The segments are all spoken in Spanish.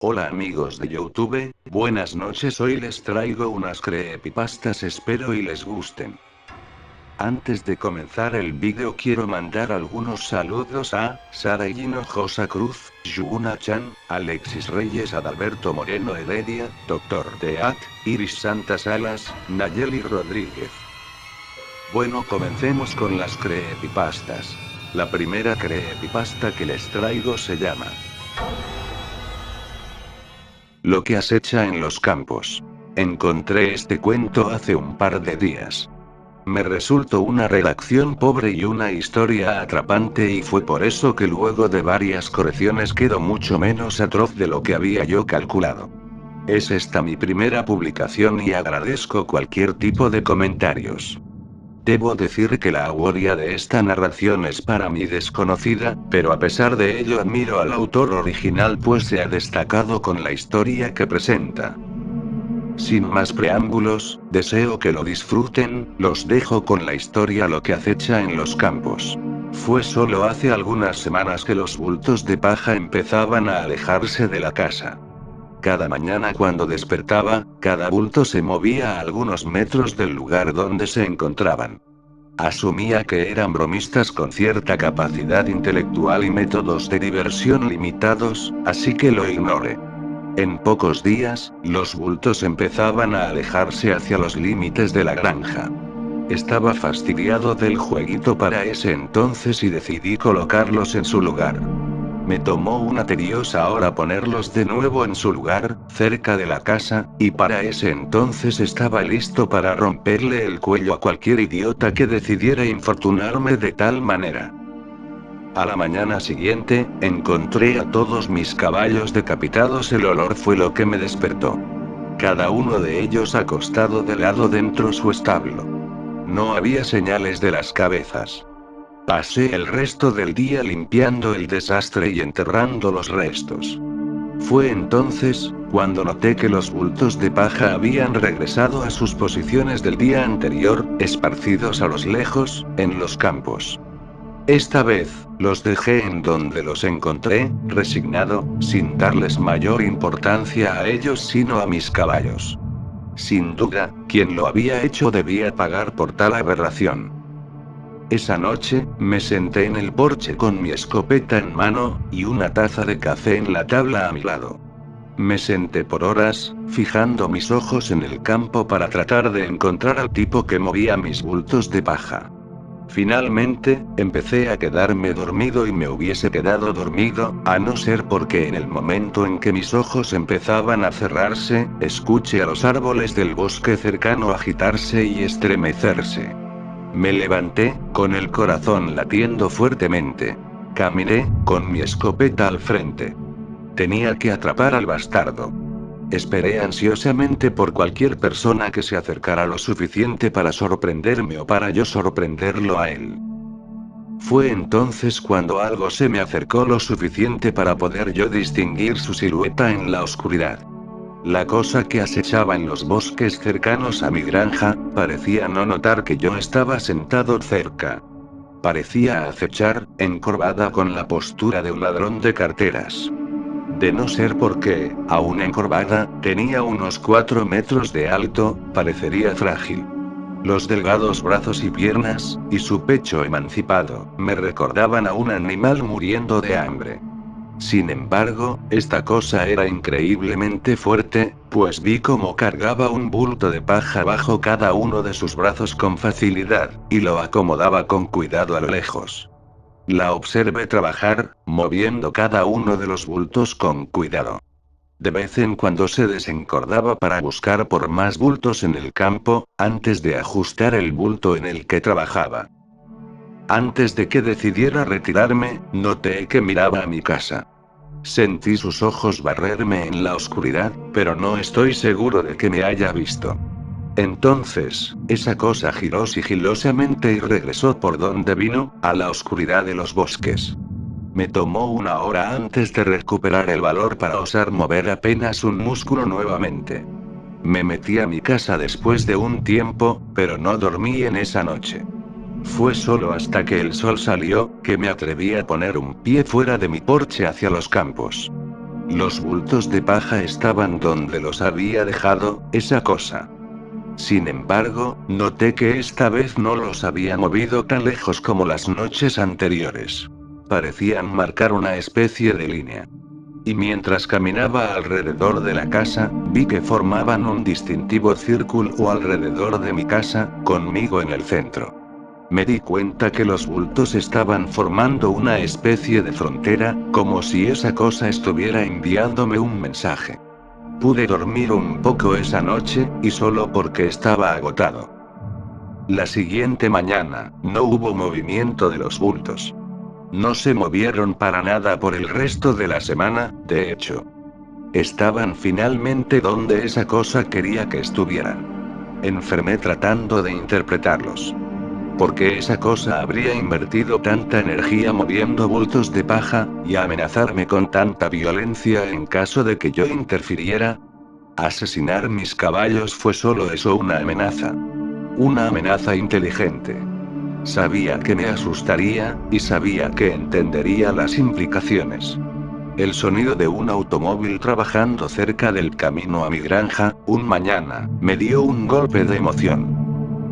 Hola amigos de YouTube, buenas noches, hoy les traigo unas creepypastas, espero y les gusten. Antes de comenzar el vídeo quiero mandar algunos saludos a Sara Hinojosa Cruz, Yuna Chan, Alexis Reyes, Adalberto Moreno Heredia, Doctor Deat, Iris Santas Alas, Nayeli Rodríguez. Bueno, comencemos con las creepypastas. La primera creepypasta que les traigo se llama Lo que acecha en los campos. Encontré este cuento hace un par de días. Me resultó una redacción pobre y una historia atrapante, y fue por eso que luego de varias correcciones quedó mucho menos atroz de lo que había yo calculado. Es esta mi primera publicación y agradezco cualquier tipo de comentarios. Debo decir que la autoría de esta narración es para mí desconocida, pero a pesar de ello admiro al autor original, pues se ha destacado con la historia que presenta. Sin más preámbulos, deseo que lo disfruten, los dejo con la historia Lo que acecha en los campos. Fue solo hace algunas semanas que los bultos de paja empezaban a alejarse de la casa. Cada mañana cuando despertaba, cada bulto se movía a algunos metros del lugar donde se encontraban. Asumía que eran bromistas con cierta capacidad intelectual y métodos de diversión limitados, así que lo ignoré. En pocos días, los bultos empezaban a alejarse hacia los límites de la granja. Estaba fastidiado del jueguito para ese entonces y decidí colocarlos en su lugar. Me tomó una tediosa hora ponerlos de nuevo en su lugar, cerca de la casa, y para ese entonces estaba listo para romperle el cuello a cualquier idiota que decidiera infortunarme de tal manera. A la mañana siguiente, encontré a todos mis caballos decapitados, el olor fue lo que me despertó. Cada uno de ellos acostado de lado dentro su establo. No había señales de las cabezas. Pasé el resto del día limpiando el desastre y enterrando los restos. Fue entonces, cuando noté que los bultos de paja habían regresado a sus posiciones del día anterior, esparcidos a los lejos, en los campos. Esta vez, los dejé en donde los encontré, resignado, sin darles mayor importancia a ellos sino a mis caballos. Sin duda, quien lo había hecho debía pagar por tal aberración. Esa noche, me senté en el porche con mi escopeta en mano, y una taza de café en la tabla a mi lado. Me senté por horas, fijando mis ojos en el campo para tratar de encontrar al tipo que movía mis bultos de paja. Finalmente, empecé a quedarme dormido y me hubiese quedado dormido, a no ser porque en el momento en que mis ojos empezaban a cerrarse, escuché a los árboles del bosque cercano agitarse y estremecerse. Me levanté, con el corazón latiendo fuertemente. Caminé, con mi escopeta al frente. Tenía que atrapar al bastardo. Esperé ansiosamente por cualquier persona que se acercara lo suficiente para sorprenderme o para yo sorprenderlo a él. Fue entonces cuando algo se me acercó lo suficiente para poder yo distinguir su silueta en la oscuridad. La cosa que acechaba en los bosques cercanos a mi granja, parecía no notar que yo estaba sentado cerca. Parecía acechar, encorvada con la postura de un ladrón de carteras. De no ser porque, aún encorvada, tenía unos 4 metros de alto, parecería frágil. Los delgados brazos y piernas, y su pecho emancipado, me recordaban a un animal muriendo de hambre. Sin embargo, esta cosa era increíblemente fuerte, pues vi cómo cargaba un bulto de paja bajo cada uno de sus brazos con facilidad, y lo acomodaba con cuidado a lo lejos. La observé trabajar, moviendo cada uno de los bultos con cuidado. De vez en cuando se desencordaba para buscar por más bultos en el campo, antes de ajustar el bulto en el que trabajaba. Antes de que decidiera retirarme, noté que miraba a mi casa. Sentí sus ojos barrerme en la oscuridad, pero no estoy seguro de que me haya visto. Entonces, esa cosa giró sigilosamente y regresó por donde vino, a la oscuridad de los bosques. Me tomó una hora antes de recuperar el valor para osar mover apenas un músculo nuevamente. Me metí a mi casa después de un tiempo, pero no dormí en esa noche. Fue solo hasta que el sol salió, que me atreví a poner un pie fuera de mi porche hacia los campos. Los bultos de paja estaban donde los había dejado, esa cosa. Sin embargo, noté que esta vez no los había movido tan lejos como las noches anteriores. Parecían marcar una especie de línea. Y mientras caminaba alrededor de la casa, vi que formaban un distintivo círculo alrededor de mi casa, conmigo en el centro. Me di cuenta que los bultos estaban formando una especie de frontera, como si esa cosa estuviera enviándome un mensaje. Pude dormir un poco esa noche, y solo porque estaba agotado. La siguiente mañana, no hubo movimiento de los bultos. No se movieron para nada por el resto de la semana, de hecho. Estaban finalmente donde esa cosa quería que estuvieran. Enfermé tratando de interpretarlos. ¿Por qué esa cosa habría invertido tanta energía moviendo bultos de paja, y amenazarme con tanta violencia en caso de que yo interfiriera? Asesinar mis caballos fue solo eso, una amenaza. Una amenaza inteligente. Sabía que me asustaría, y sabía que entendería las implicaciones. El sonido de un automóvil trabajando cerca del camino a mi granja, un mañana, me dio un golpe de emoción.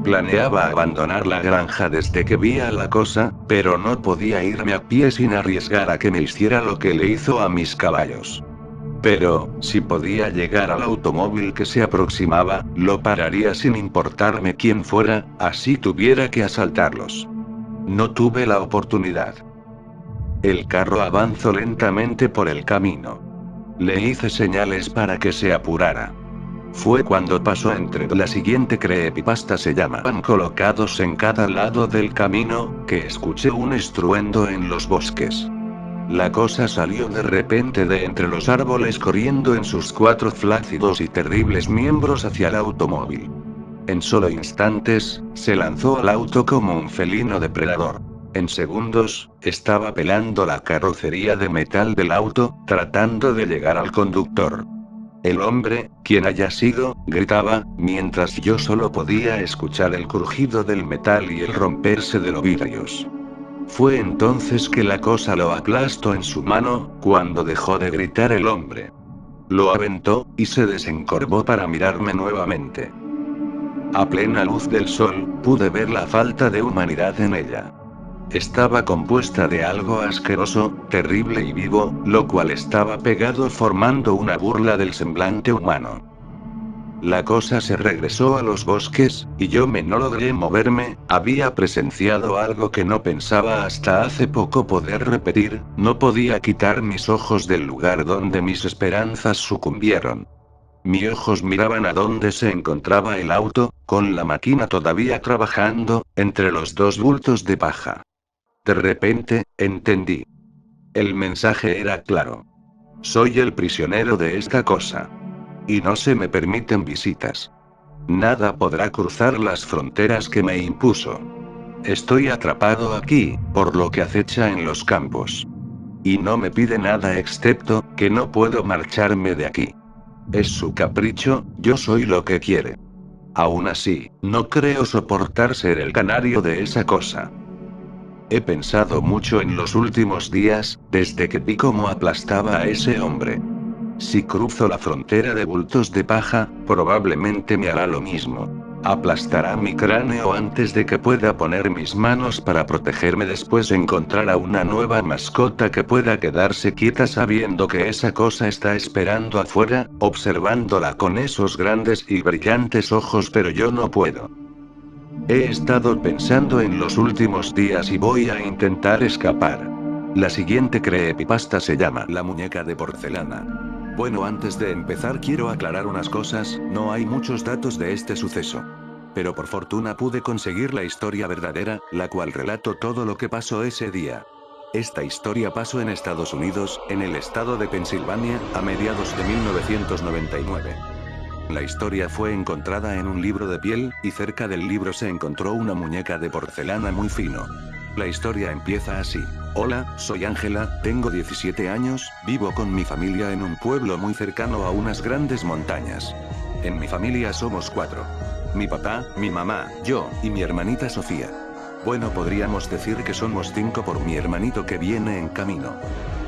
Planeaba abandonar la granja desde que vi a la cosa, pero no podía irme a pie sin arriesgar a que me hiciera lo que le hizo a mis caballos. Pero, si podía llegar al automóvil que se aproximaba, lo pararía sin importarme quién fuera, así tuviera que asaltarlos. No tuve la oportunidad. El carro avanzó lentamente por el camino. Le hice señales para que se apurara. Fue cuando pasó entre la siguiente creepypasta se llamaban colocados en cada lado del camino, que escuché un estruendo en los bosques. La cosa salió de repente de entre los árboles corriendo en sus 4 flácidos y terribles miembros hacia el automóvil. En solo instantes, se lanzó al auto como un felino depredador. En segundos, estaba pelando la carrocería de metal del auto, tratando de llegar al conductor. El hombre, quien haya sido, gritaba, mientras yo solo podía escuchar el crujido del metal y el romperse de los vidrios. Fue entonces que la cosa lo aplastó en su mano, cuando dejó de gritar el hombre. Lo aventó, y se desencorvó para mirarme nuevamente. A plena luz del sol, pude ver la falta de humanidad en ella. Estaba compuesta de algo asqueroso, terrible y vivo, lo cual estaba pegado formando una burla del semblante humano. La cosa se regresó a los bosques, y yo no logré moverme, había presenciado algo que no pensaba hasta hace poco poder repetir, no podía quitar mis ojos del lugar donde mis esperanzas sucumbieron. Mis ojos miraban a donde se encontraba el auto, con la máquina todavía trabajando, entre los 2 bultos de paja. De repente, entendí. El mensaje era claro. Soy el prisionero de esta cosa. Y no se me permiten visitas. Nada podrá cruzar las fronteras que me impuso. Estoy atrapado aquí, por lo que acecha en los campos. Y no me pide nada excepto, que no puedo marcharme de aquí. Es su capricho, yo soy lo que quiere. Aún así, no creo soportar ser el canario de esa cosa. He pensado mucho en los últimos días, desde que vi cómo aplastaba a ese hombre. Si cruzo la frontera de bultos de paja, probablemente me hará lo mismo. Aplastará mi cráneo antes de que pueda poner mis manos para protegerme. Después encontrará una nueva mascota que pueda quedarse quieta sabiendo que esa cosa está esperando afuera, observándola con esos grandes y brillantes ojos, pero yo no puedo. He estado pensando en los últimos días y voy a intentar escapar. La siguiente creepypasta se llama La muñeca de porcelana. Bueno, antes de empezar quiero aclarar unas cosas, no hay muchos datos de este suceso. Pero por fortuna pude conseguir la historia verdadera, la cual relato todo lo que pasó ese día. Esta historia pasó en Estados Unidos, en el estado de Pensilvania, a mediados de 1999. La historia fue encontrada en un libro de piel, y cerca del libro se encontró una muñeca de porcelana muy fino. La historia empieza así. Hola, soy Ángela, tengo 17 años, vivo con mi familia en un pueblo muy cercano a unas grandes montañas. En mi familia somos 4. Mi papá, mi mamá, yo, y mi hermanita Sofía. Bueno, podríamos decir que somos 5 por mi hermanito que viene en camino.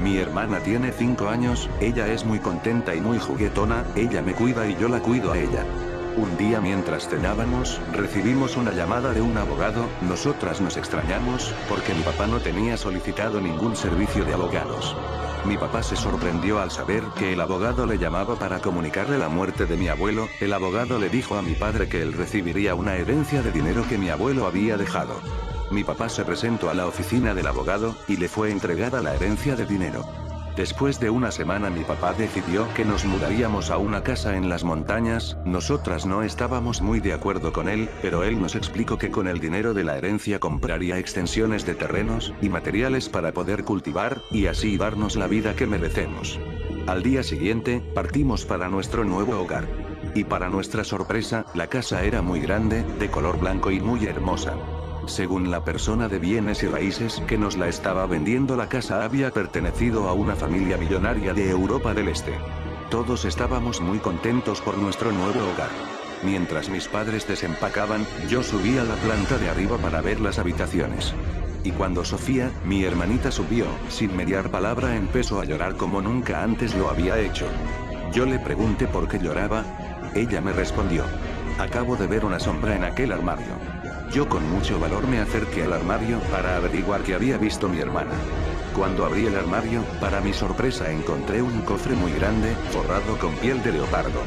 Mi hermana tiene 5 años, ella es muy contenta y muy juguetona, ella me cuida y yo la cuido a ella. Un día mientras cenábamos, recibimos una llamada de un abogado, nosotras nos extrañamos, porque mi papá no tenía solicitado ningún servicio de abogados. Mi papá se sorprendió al saber que el abogado le llamaba para comunicarle la muerte de mi abuelo, el abogado le dijo a mi padre que él recibiría una herencia de dinero que mi abuelo había dejado. Mi papá se presentó a la oficina del abogado, y le fue entregada la herencia de dinero. Después de una semana mi papá decidió que nos mudaríamos a una casa en las montañas, nosotras no estábamos muy de acuerdo con él, pero él nos explicó que con el dinero de la herencia compraría extensiones de terrenos, y materiales para poder cultivar, y así darnos la vida que merecemos. Al día siguiente, partimos para nuestro nuevo hogar. Y para nuestra sorpresa, la casa era muy grande, de color blanco y muy hermosa. Según la persona de bienes y raíces que nos la estaba vendiendo, la casa había pertenecido a una familia millonaria de Europa del Este. Todos estábamos muy contentos por nuestro nuevo hogar. Mientras mis padres desempacaban, yo subí a la planta de arriba para ver las habitaciones. Y cuando Sofía, mi hermanita, subió, sin mediar palabra, empezó a llorar como nunca antes lo había hecho. Yo le pregunté por qué lloraba. Ella me respondió: acabo de ver una sombra en aquel armario. Yo con mucho valor me acerqué al armario para averiguar qué había visto mi hermana. Cuando abrí el armario, para mi sorpresa encontré un cofre muy grande, forrado con piel de leopardo.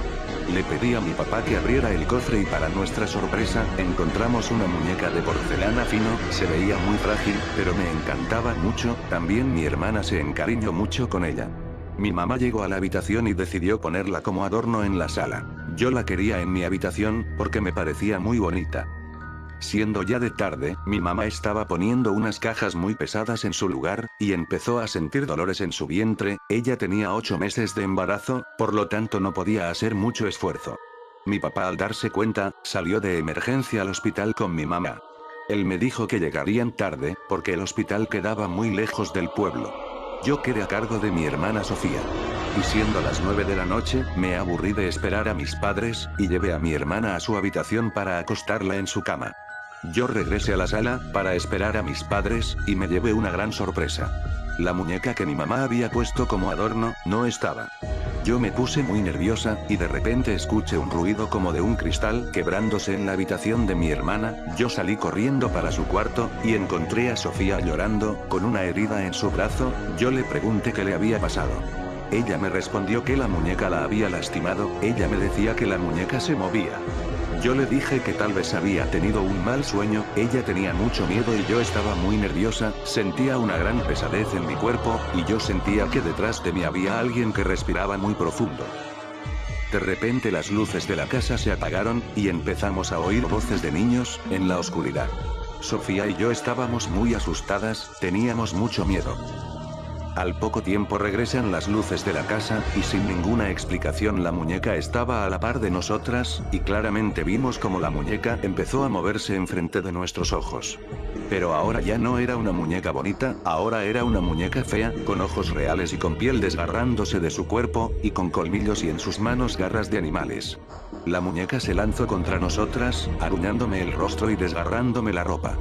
Le pedí a mi papá que abriera el cofre y para nuestra sorpresa, encontramos una muñeca de porcelana fino, se veía muy frágil, pero me encantaba mucho, también mi hermana se encariñó mucho con ella. Mi mamá llegó a la habitación y decidió ponerla como adorno en la sala. Yo la quería en mi habitación, porque me parecía muy bonita. Siendo ya de tarde, mi mamá estaba poniendo unas cajas muy pesadas en su lugar, y empezó a sentir dolores en su vientre, ella tenía 8 meses de embarazo, por lo tanto no podía hacer mucho esfuerzo. Mi papá, al darse cuenta, salió de emergencia al hospital con mi mamá. Él me dijo que llegarían tarde, porque el hospital quedaba muy lejos del pueblo. Yo quedé a cargo de mi hermana Sofía. Y siendo las 9 de la noche, me aburrí de esperar a mis padres, y llevé a mi hermana a su habitación para acostarla en su cama. Yo regresé a la sala, para esperar a mis padres, y me llevé una gran sorpresa. La muñeca que mi mamá había puesto como adorno, no estaba. Yo me puse muy nerviosa, y de repente escuché un ruido como de un cristal quebrándose en la habitación de mi hermana. Yo salí corriendo para su cuarto, y encontré a Sofía llorando, con una herida en su brazo. Yo le pregunté qué le había pasado. Ella me respondió que la muñeca la había lastimado, ella me decía que la muñeca se movía. Yo le dije que tal vez había tenido un mal sueño, ella tenía mucho miedo y yo estaba muy nerviosa, sentía una gran pesadez en mi cuerpo, y yo sentía que detrás de mí había alguien que respiraba muy profundo. De repente las luces de la casa se apagaron, y empezamos a oír voces de niños, en la oscuridad. Sofía y yo estábamos muy asustadas, teníamos mucho miedo. Al poco tiempo regresan las luces de la casa, y sin ninguna explicación la muñeca estaba a la par de nosotras, y claramente vimos como la muñeca empezó a moverse enfrente de nuestros ojos. Pero ahora ya no era una muñeca bonita, ahora era una muñeca fea, con ojos reales y con piel desgarrándose de su cuerpo, y con colmillos y en sus manos garras de animales. La muñeca se lanzó contra nosotras, aruñándome el rostro y desgarrándome la ropa.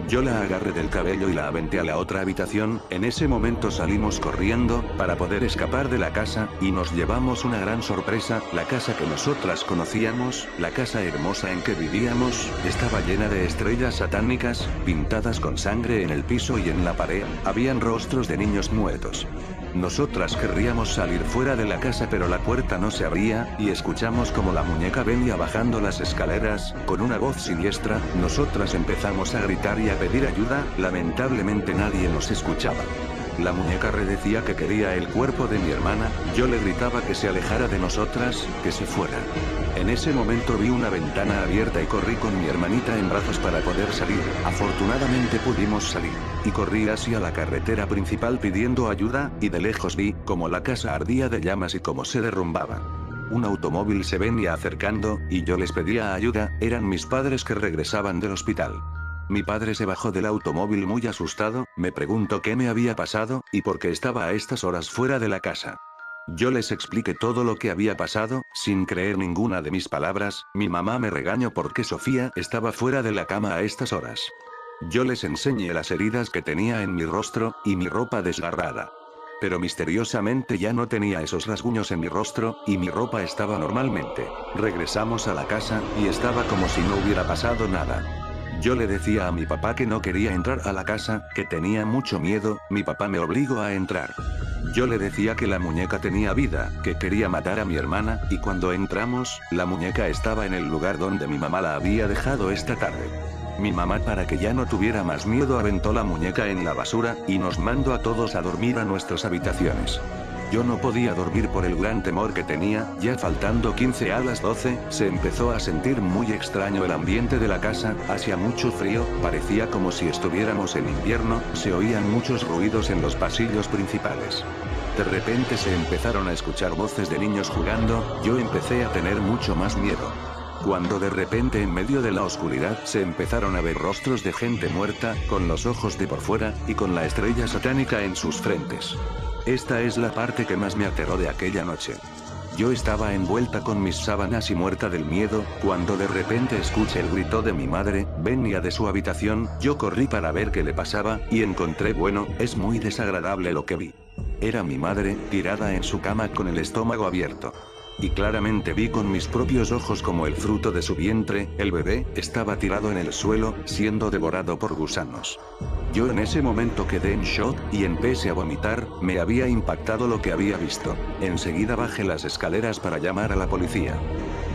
Yo la agarré del cabello y la aventé a la otra habitación. En ese momento salimos corriendo, para poder escapar de la casa, y nos llevamos una gran sorpresa. La casa que nosotras conocíamos, la casa hermosa en que vivíamos, estaba llena de estrellas satánicas, pintadas con sangre en el piso y en la pared, habían rostros de niños muertos. Nosotras querríamos salir fuera de la casa, pero la puerta no se abría, y escuchamos como la muñeca venía bajando las escaleras, con una voz siniestra. Nosotras empezamos a gritar y a pedir ayuda, lamentablemente nadie nos escuchaba. La muñeca decía que quería el cuerpo de mi hermana, yo le gritaba que se alejara de nosotras, que se fuera. En ese momento vi una ventana abierta y corrí con mi hermanita en brazos para poder salir. Afortunadamente pudimos salir. Y corrí hacia la carretera principal pidiendo ayuda, y de lejos vi cómo la casa ardía de llamas y cómo se derrumbaba. Un automóvil se venía acercando, y yo les pedía ayuda, eran mis padres que regresaban del hospital. Mi padre se bajó del automóvil muy asustado, me preguntó qué me había pasado, y por qué estaba a estas horas fuera de la casa. Yo les expliqué todo lo que había pasado, sin creer ninguna de mis palabras. Mi mamá me regañó porque Sofía estaba fuera de la cama a estas horas. Yo les enseñé las heridas que tenía en mi rostro, y mi ropa desgarrada. Pero misteriosamente ya no tenía esos rasguños en mi rostro, y mi ropa estaba normalmente. Regresamos a la casa, y estaba como si no hubiera pasado nada. Yo le decía a mi papá que no quería entrar a la casa, que tenía mucho miedo, mi papá me obligó a entrar. Yo le decía que la muñeca tenía vida, que quería matar a mi hermana, y cuando entramos, la muñeca estaba en el lugar donde mi mamá la había dejado esta tarde. Mi mamá, para que ya no tuviera más miedo, aventó la muñeca en la basura, y nos mandó a todos a dormir a nuestras habitaciones. Yo no podía dormir por el gran temor que tenía, ya faltando 15 a las 12, se empezó a sentir muy extraño el ambiente de la casa, hacía mucho frío, parecía como si estuviéramos en invierno, se oían muchos ruidos en los pasillos principales. De repente se empezaron a escuchar voces de niños jugando, yo empecé a tener mucho más miedo. Cuando de repente en medio de la oscuridad se empezaron a ver rostros de gente muerta, con los ojos de por fuera, y con la estrella satánica en sus frentes. Esta es la parte que más me aterró de aquella noche. Yo estaba envuelta con mis sábanas y muerta del miedo, cuando de repente escuché el grito de mi madre, venía de su habitación, yo corrí para ver qué le pasaba, y encontré, bueno, es muy desagradable lo que vi. Era mi madre, tirada en su cama con el estómago abierto. Y claramente vi con mis propios ojos como el fruto de su vientre, el bebé, estaba tirado en el suelo, siendo devorado por gusanos. Yo en ese momento quedé en shock, y empecé a vomitar, me había impactado lo que había visto. Enseguida bajé las escaleras para llamar a la policía.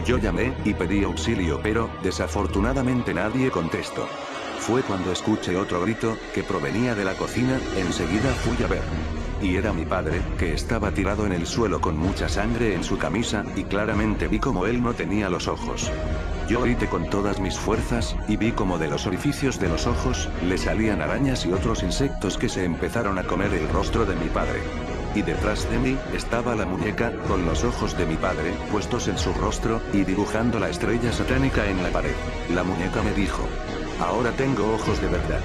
Yo llamé, y pedí auxilio, pero, desafortunadamente nadie contestó. Fue cuando escuché otro grito, que provenía de la cocina, enseguida fui a ver. Y era mi padre, que estaba tirado en el suelo con mucha sangre en su camisa, y claramente vi como él no tenía los ojos. Yo grité con todas mis fuerzas, y vi como de los orificios de los ojos, le salían arañas y otros insectos que se empezaron a comer el rostro de mi padre. Y detrás de mí, estaba la muñeca, con los ojos de mi padre, puestos en su rostro, y dibujando la estrella satánica en la pared. La muñeca me dijo: ahora tengo ojos de verdad.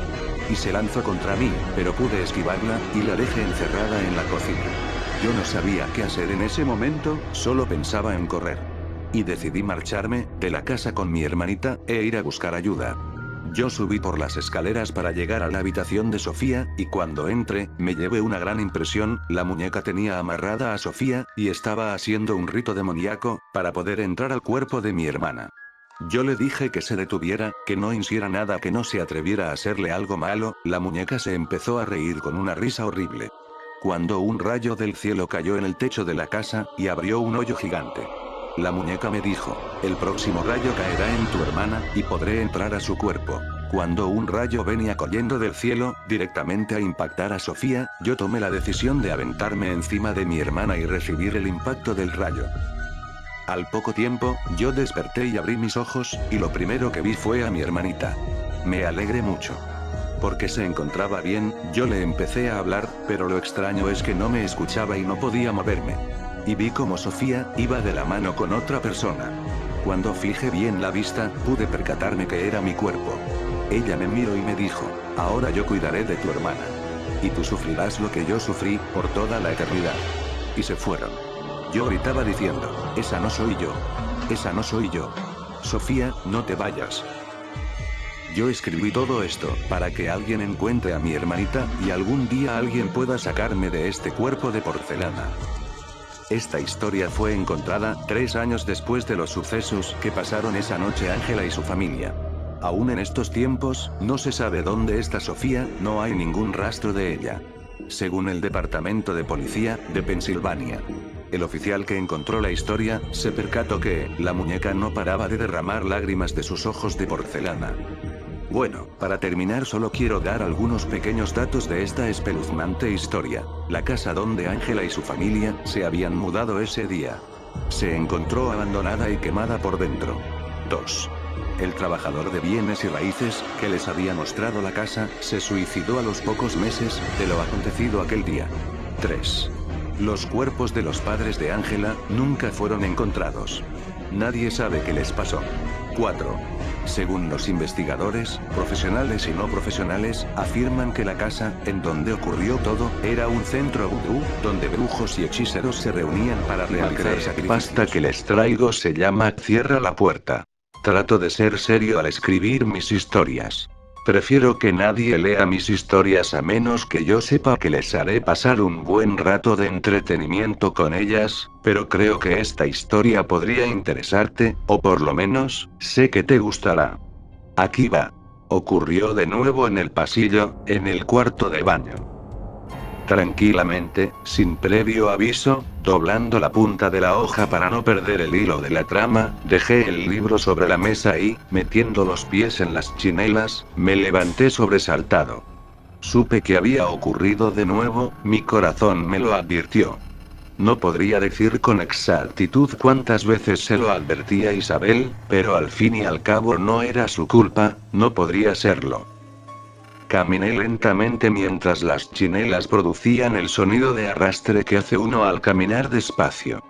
Y se lanzó contra mí, pero pude esquivarla, y la dejé encerrada en la cocina. Yo no sabía qué hacer en ese momento, solo pensaba en correr. Y decidí marcharme de la casa con mi hermanita, e ir a buscar ayuda. Yo subí por las escaleras para llegar a la habitación de Sofía, y cuando entré, me llevé una gran impresión, la muñeca tenía amarrada a Sofía, y estaba haciendo un rito demoníaco, para poder entrar al cuerpo de mi hermana. Yo le dije que se detuviera, que no hiciera nada, que no se atreviera a hacerle algo malo, la muñeca se empezó a reír con una risa horrible. Cuando un rayo del cielo cayó en el techo de la casa, y abrió un hoyo gigante. La muñeca me dijo: el próximo rayo caerá en tu hermana, y podré entrar a su cuerpo. Cuando un rayo venía cayendo del cielo, directamente a impactar a Sofía, yo tomé la decisión de aventarme encima de mi hermana y recibir el impacto del rayo. Al poco tiempo, yo desperté y abrí mis ojos, y lo primero que vi fue a mi hermanita. Me alegré mucho. Porque se encontraba bien, yo le empecé a hablar, pero lo extraño es que no me escuchaba y no podía moverme. Y vi como Sofía iba de la mano con otra persona. Cuando fijé bien la vista, pude percatarme que era mi cuerpo. Ella me miró y me dijo: ahora yo cuidaré de tu hermana. Y tú sufrirás lo que yo sufrí, por toda la eternidad. Y se fueron. Yo gritaba diciendo: esa no soy yo. Esa no soy yo. Sofía, no te vayas. Yo escribí todo esto, para que alguien encuentre a mi hermanita, y algún día alguien pueda sacarme de este cuerpo de porcelana. Esta historia fue encontrada 3 años después de los sucesos que pasaron esa noche Ángela y su familia. Aún en estos tiempos, no se sabe dónde está Sofía, no hay ningún rastro de ella. Según el Departamento de Policía de Pensilvania. El oficial que encontró la historia, se percató que, la muñeca no paraba de derramar lágrimas de sus ojos de porcelana. Bueno, para terminar solo quiero dar algunos pequeños datos de esta espeluznante historia. La casa donde Ángela y su familia, se habían mudado ese día. Se encontró abandonada y quemada por dentro. 2. El trabajador de bienes y raíces, que les había mostrado la casa, se suicidó a los pocos meses, de lo acontecido aquel día. 3. Los cuerpos de los padres de Ángela, nunca fueron encontrados. Nadie sabe qué les pasó. 4. Según los investigadores, profesionales y no profesionales, afirman que la casa, en donde ocurrió todo, era un centro vudú, donde brujos y hechiceros se reunían para realizar sacrificios. La pasta que les traigo se llama Cierra la puerta. Trato de ser serio al escribir mis historias. Prefiero que nadie lea mis historias a menos que yo sepa que les haré pasar un buen rato de entretenimiento con ellas, pero creo que esta historia podría interesarte, o por lo menos, sé que te gustará. Aquí va. Ocurrió de nuevo en el pasillo, en el cuarto de baño. Tranquilamente, sin previo aviso, doblando la punta de la hoja para no perder el hilo de la trama, dejé el libro sobre la mesa y, metiendo los pies en las chinelas, me levanté sobresaltado. Supe que había ocurrido de nuevo, mi corazón me lo advirtió. No podría decir con exactitud cuántas veces se lo advertía a Isabel, pero al fin y al cabo no era su culpa, no podría serlo. Caminé lentamente mientras las chinelas producían el sonido de arrastre que hace uno al caminar despacio.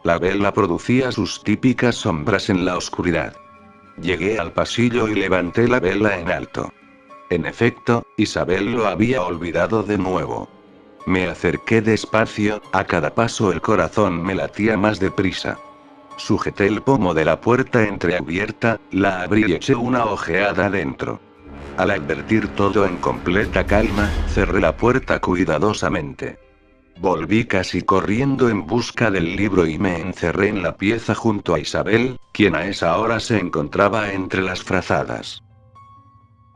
La vela producía sus típicas sombras en la oscuridad. Llegué al pasillo y levanté la vela en alto. En efecto, Isabel lo había olvidado de nuevo. Me acerqué despacio, a cada paso el corazón me latía más deprisa. Sujeté el pomo de la puerta entreabierta, la abrí y eché una ojeada dentro. Al advertir todo en completa calma, cerré la puerta cuidadosamente. Volví casi corriendo en busca del libro y me encerré en la pieza junto a Isabel, quien a esa hora se encontraba entre las frazadas.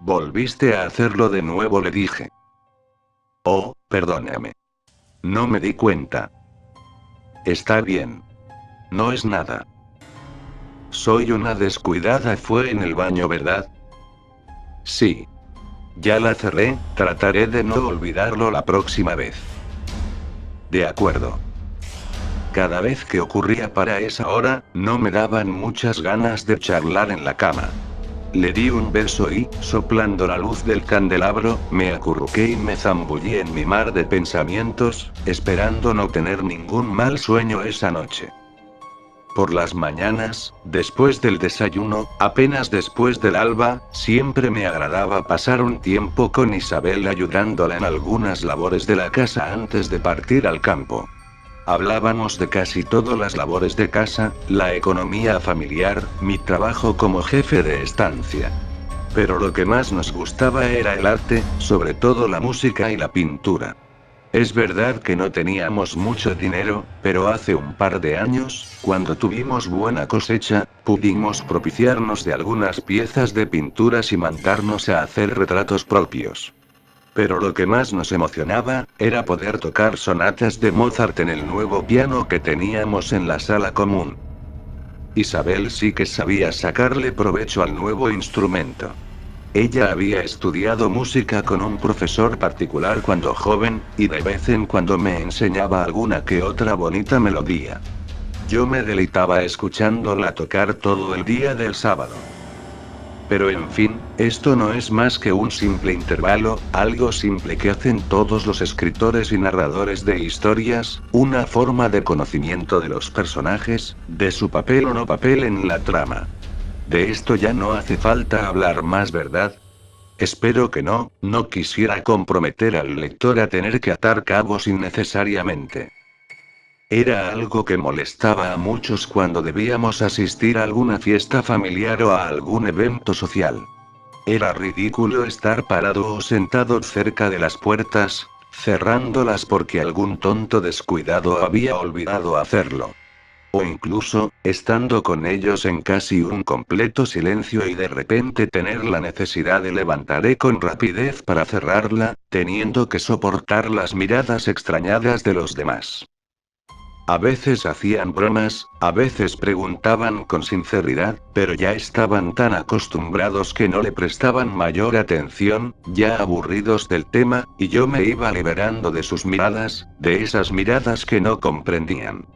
«Volviste a hacerlo de nuevo», le dije. «Oh, perdóname. No me di cuenta». «Está bien. No es nada. Soy una descuidada. Fue en el baño, ¿verdad?» «Sí. Ya la cerré, trataré de no olvidarlo la próxima vez». «De acuerdo». Cada vez que ocurría para esa hora, no me daban muchas ganas de charlar en la cama. Le di un beso y, soplando la luz del candelabro, me acurruqué y me zambullí en mi mar de pensamientos, esperando no tener ningún mal sueño esa noche. Por las mañanas, después del desayuno, apenas después del alba, siempre me agradaba pasar un tiempo con Isabel ayudándola en algunas labores de la casa antes de partir al campo. Hablábamos de casi todas las labores de casa, la economía familiar, mi trabajo como jefe de estancia. Pero lo que más nos gustaba era el arte, sobre todo la música y la pintura. Es verdad que no teníamos mucho dinero, pero hace un par de años, cuando tuvimos buena cosecha, pudimos propiciarnos de algunas piezas de pinturas y mandarnos a hacer retratos propios. Pero lo que más nos emocionaba, era poder tocar sonatas de Mozart en el nuevo piano que teníamos en la sala común. Isabel sí que sabía sacarle provecho al nuevo instrumento. Ella había estudiado música con un profesor particular cuando joven, y de vez en cuando me enseñaba alguna que otra bonita melodía. Yo me deleitaba escuchándola tocar todo el día del sábado. Pero en fin, esto no es más que un simple intervalo, algo simple que hacen todos los escritores y narradores de historias, una forma de conocimiento de los personajes, de su papel o no papel en la trama. De esto ya no hace falta hablar más, ¿verdad? Espero que no, no quisiera comprometer al lector a tener que atar cabos innecesariamente. Era algo que molestaba a muchos cuando debíamos asistir a alguna fiesta familiar o a algún evento social. Era ridículo estar parado o sentado cerca de las puertas, cerrándolas porque algún tonto descuidado había olvidado hacerlo. O incluso, estando con ellos en casi un completo silencio y de repente tener la necesidad de levantarme con rapidez para cerrarla, teniendo que soportar las miradas extrañadas de los demás. A veces hacían bromas, a veces preguntaban con sinceridad, pero ya estaban tan acostumbrados que no le prestaban mayor atención, ya aburridos del tema, y yo me iba liberando de sus miradas, de esas miradas que no comprendían.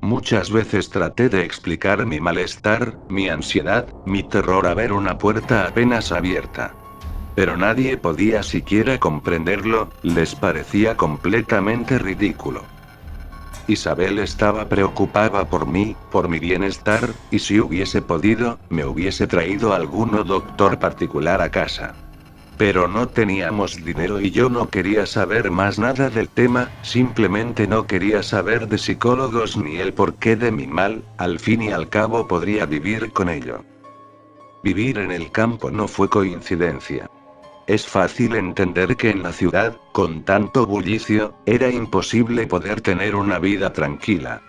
Muchas veces traté de explicar mi malestar, mi ansiedad, mi terror a ver una puerta apenas abierta. Pero nadie podía siquiera comprenderlo, les parecía completamente ridículo. Isabel estaba preocupada por mí, por mi bienestar, y si hubiese podido, me hubiese traído alguno doctor particular a casa. Pero no teníamos dinero y yo no quería saber más nada del tema, simplemente no quería saber de psicólogos ni el porqué de mi mal, al fin y al cabo podría vivir con ello. Vivir en el campo no fue coincidencia. Es fácil entender que en la ciudad, con tanto bullicio, era imposible poder tener una vida tranquila.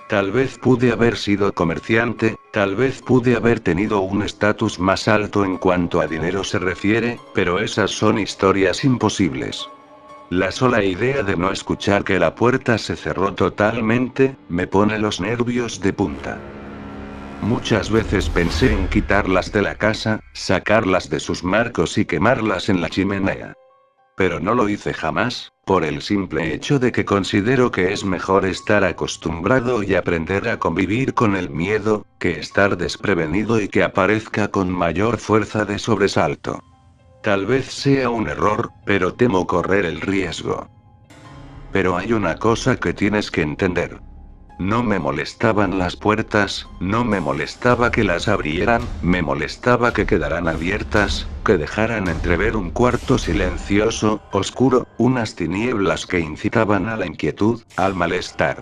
Tal vez pude haber sido comerciante, tal vez pude haber tenido un estatus más alto en cuanto a dinero se refiere, pero esas son historias imposibles. La sola idea de no escuchar que la puerta se cerró totalmente, me pone los nervios de punta. Muchas veces pensé en quitarlas de la casa, sacarlas de sus marcos y quemarlas en la chimenea. Pero no lo hice jamás, por el simple hecho de que considero que es mejor estar acostumbrado y aprender a convivir con el miedo, que estar desprevenido y que aparezca con mayor fuerza de sobresalto. Tal vez sea un error, pero temo correr el riesgo. Pero hay una cosa que tienes que entender. No me molestaban las puertas, no me molestaba que las abrieran, me molestaba que quedaran abiertas, que dejaran entrever un cuarto silencioso, oscuro, unas tinieblas que incitaban a la inquietud, al malestar.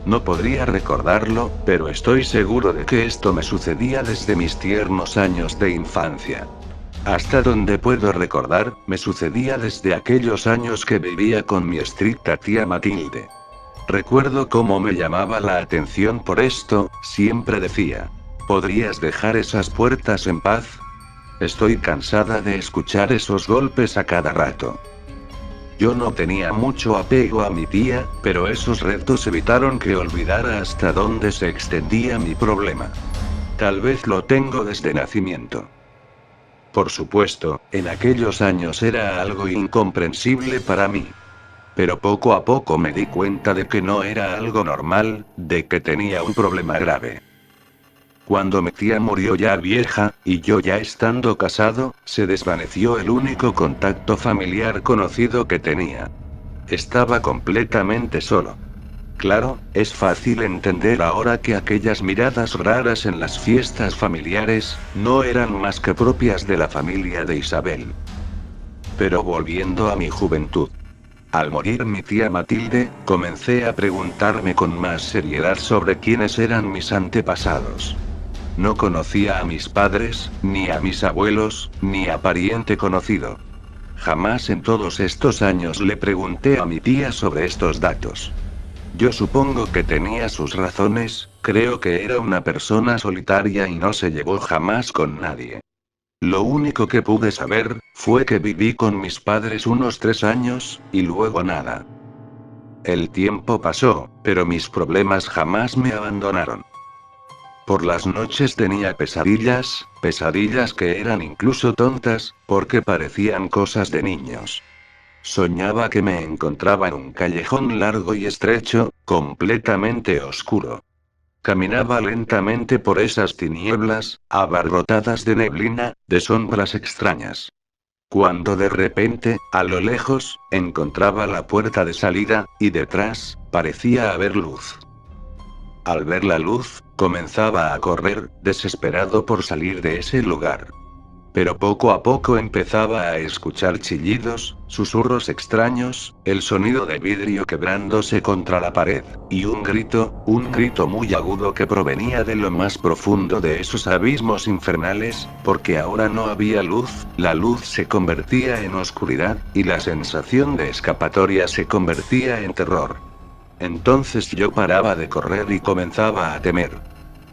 No podría recordarlo, pero estoy seguro de que esto me sucedía desde mis tiernos años de infancia. Hasta donde puedo recordar, me sucedía desde aquellos años que vivía con mi estricta tía Matilde. Recuerdo cómo me llamaba la atención por esto, siempre decía: ¿podrías dejar esas puertas en paz? Estoy cansada de escuchar esos golpes a cada rato. Yo no tenía mucho apego a mi tía, pero esos retos evitaron que olvidara hasta dónde se extendía mi problema. Tal vez lo tengo desde nacimiento. Por supuesto, en aquellos años era algo incomprensible para mí. Pero poco a poco me di cuenta de que no era algo normal, de que tenía un problema grave. Cuando mi tía murió ya vieja, y yo ya estando casado, se desvaneció el único contacto familiar conocido que tenía. Estaba completamente solo. Claro, es fácil entender ahora que aquellas miradas raras en las fiestas familiares, no eran más que propias de la familia de Isabel. Pero volviendo a mi juventud. Al morir mi tía Matilde, comencé a preguntarme con más seriedad sobre quiénes eran mis antepasados. No conocía a mis padres, ni a mis abuelos, ni a pariente conocido. Jamás en todos estos años le pregunté a mi tía sobre estos datos. Yo supongo que tenía sus razones, creo que era una persona solitaria y no se llevó jamás con nadie. Lo único que pude saber, fue que viví con mis padres unos 3 años, y luego nada. El tiempo pasó, pero mis problemas jamás me abandonaron. Por las noches tenía pesadillas, pesadillas que eran incluso tontas, porque parecían cosas de niños. Soñaba que me encontraba en un callejón largo y estrecho, completamente oscuro. Caminaba lentamente por esas tinieblas, abarrotadas de neblina, de sombras extrañas. Cuando de repente, a lo lejos, encontraba la puerta de salida, y detrás, parecía haber luz. Al ver la luz, comenzaba a correr, desesperado por salir de ese lugar. Pero poco a poco empezaba a escuchar chillidos, susurros extraños, el sonido de vidrio quebrándose contra la pared, y un grito muy agudo que provenía de lo más profundo de esos abismos infernales, porque ahora no había luz, la luz se convertía en oscuridad, y la sensación de escapatoria se convertía en terror. Entonces yo paraba de correr y comenzaba a temer.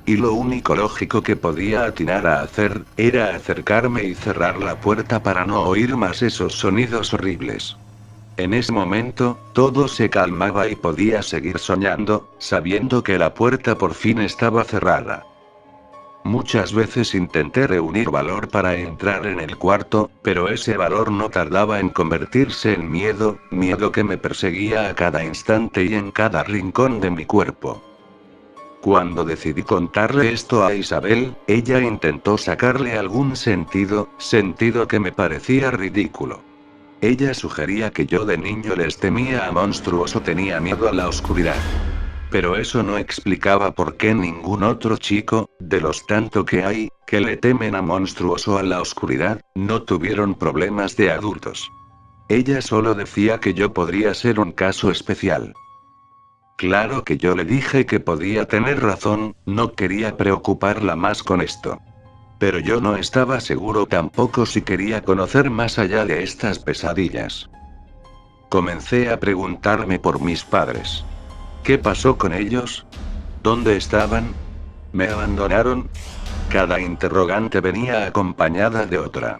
Y lo único lógico que podía atinar a hacer, era acercarme y cerrar la puerta para no oír más esos sonidos horribles. En ese momento, todo se calmaba y podía seguir soñando, sabiendo que la puerta por fin estaba cerrada. Muchas veces intenté reunir valor para entrar en el cuarto, pero ese valor no tardaba en convertirse en miedo, miedo que me perseguía a cada instante y en cada rincón de mi cuerpo. Cuando decidí contarle esto a Isabel, ella intentó sacarle algún sentido, sentido que me parecía ridículo. Ella sugería que yo de niño les temía a monstruos o tenía miedo a la oscuridad. Pero eso no explicaba por qué ningún otro chico, de los tanto que hay, que le temen a monstruos o a la oscuridad, no tuvieron problemas de adultos. Ella solo decía que yo podría ser un caso especial. Claro que yo le dije que podía tener razón, no quería preocuparla más con esto. Pero yo no estaba seguro tampoco si quería conocer más allá de estas pesadillas. Comencé a preguntarme por mis padres. ¿Qué pasó con ellos? ¿Dónde estaban? ¿Me abandonaron? Cada interrogante venía acompañada de otra.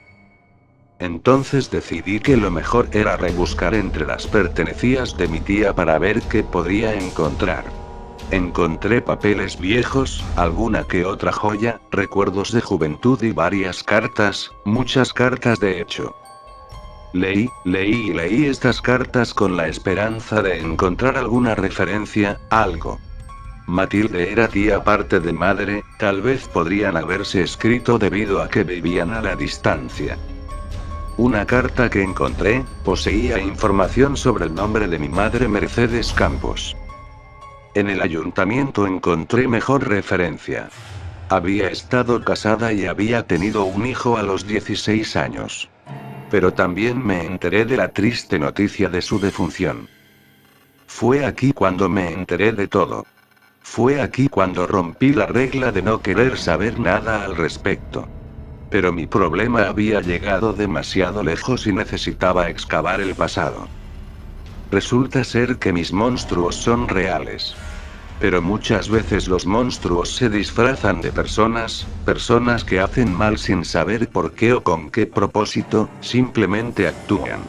Entonces decidí que lo mejor era rebuscar entre las pertenencias de mi tía para ver qué podría encontrar. Encontré papeles viejos, alguna que otra joya, recuerdos de juventud y varias cartas, muchas cartas de hecho. Leí y leí estas cartas con la esperanza de encontrar alguna referencia, algo. Matilde era tía parte de madre, tal vez podrían haberse escrito debido a que vivían a la distancia. Una carta que encontré, poseía información sobre el nombre de mi madre Mercedes Campos. En el ayuntamiento encontré mejor referencia. Había estado casada y había tenido un hijo a los 16 años. Pero también me enteré de la triste noticia de su defunción. Fue aquí cuando me enteré de todo. Fue aquí cuando rompí la regla de no querer saber nada al respecto. Pero mi problema había llegado demasiado lejos y necesitaba excavar el pasado. Resulta ser que mis monstruos son reales. Pero muchas veces los monstruos se disfrazan de personas que hacen mal sin saber por qué o con qué propósito, simplemente actúan.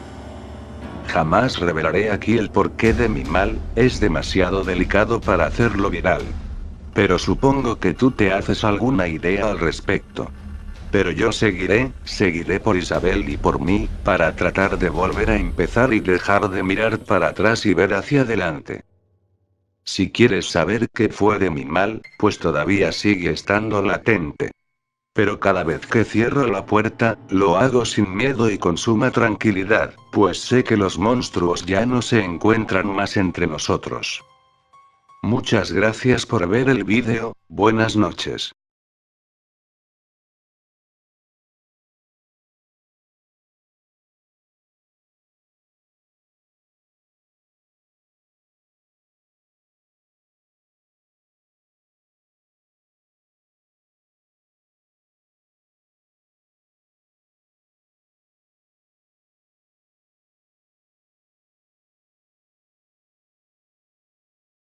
Jamás revelaré aquí el porqué de mi mal, es demasiado delicado para hacerlo viral. Pero supongo que tú te haces alguna idea al respecto. Pero yo seguiré por Isabel y por mí, para tratar de volver a empezar y dejar de mirar para atrás y ver hacia adelante. Si quieres saber qué fue de mi mal, pues todavía sigue estando latente. Pero cada vez que cierro la puerta, lo hago sin miedo y con suma tranquilidad, pues sé que los monstruos ya no se encuentran más entre nosotros. Muchas gracias por ver el vídeo, buenas noches.